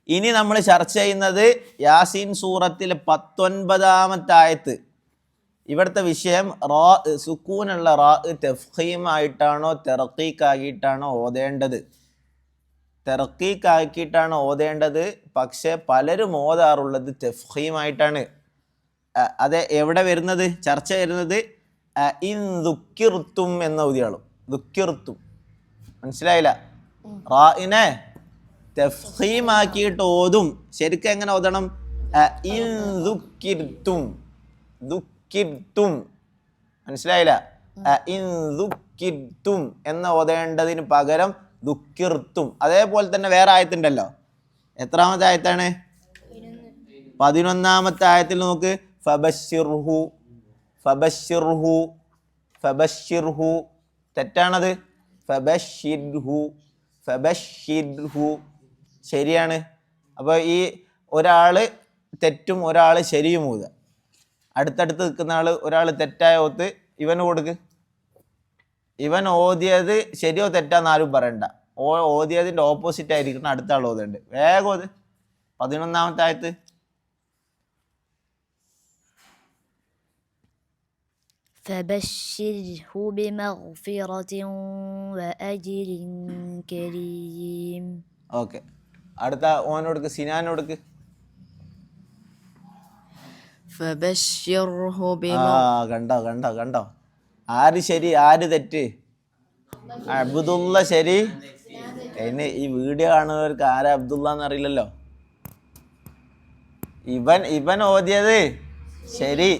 ഇനി നമ്മൾ ചർച്ച ചെയ്യുന്നത് യാസീൻ സൂറത്തിലെ 19-ാമത്തെ ആയത്ത്. ഇവിടുത്തെ വിഷയം റാ സുക്കൂനുള്ള റാ തഫ്ഖീമായിട്ടാണോ തെറക്കീക്കാക്കിയിട്ടാണോ ഓതേണ്ടത്? തെറക്കീക്കാക്കിയിട്ടാണ് ഓതേണ്ടത്. പക്ഷെ പലരും ഓതാറുള്ളത് തഫ്ഖീമായിട്ടാണ്. അത് എവിടെ വരുന്നത്? ചർച്ച വരുന്നത് ഇൻ ദുക്കിർത്തും എന്ന ഓതിയാളും. ദുക്കിർത്തും മനസ്സിലായില്ല? റാഇനെ തഫ്ഖീമാക്കിയിട്ട് ഓതും. ശരിക്കും എങ്ങനെ ഓതണം? ഇൻ ദുക്കിർത്തും, ദുക്കിർത്തും. മനസ്സിലായില്ല? ഇൻ ദുക്കിർത്തും എന്ന ഓതേണ്ടതിന് പകരം ദുക്കിർത്തും. അതേപോലെ തന്നെ വേറെ ആയത്തുണ്ടല്ലോ. എത്രാമത്തെ ആയത്താണ്? 11-ാമത്തെ ആയത്തിൽ നോക്ക്. ഫബശ്ശിർഹു, ഫബശ്ശിർഹു, ഫബശ്ശിർഹു. തെറ്റാണത്. ഫബശ്ശിർഹു, ഫബശ്ശിർഹു. ശരിയാണ്. അപ്പോൾ ഈ ഒരാൾ തെറ്റും ഒരാൾ ശരിയും ഊതുക. അടുത്തടുത്ത് നിൽക്കുന്ന ആൾ ഒരാൾ തെറ്റായ ഓത്ത് ഇവന് കൊടുക്ക്. ഇവൻ ഓതിയത് ശരിയോ തെറ്റാന്ന് ആരും പറയണ്ട. ഓതിയതിൻ്റെ ഓപ്പോസിറ്റ് ആയിരിക്കണം അടുത്ത ആൾ ഓതുണ്ട്. വേഗം ഓത്. 11-ാമത്തെ ആയത്ത്. فبشره بمغفرة وأجر كريم. ഓക്കെ, അടുത്ത ഓനോടുക്ക്, സിനാനോടുക്ക്. കണ്ടോ കണ്ടോ കണ്ടോ, ആര് ശരി ആര് തെറ്റ്? അബ്ദുള്ള ശരി. ഇനി ഈ വീഡിയോ കാണുന്നവർക്ക് ആരാ അബ്ദുള്ള എന്നറിയില്ലല്ലോ. ഇവൻ ഓതിയത് ശരി.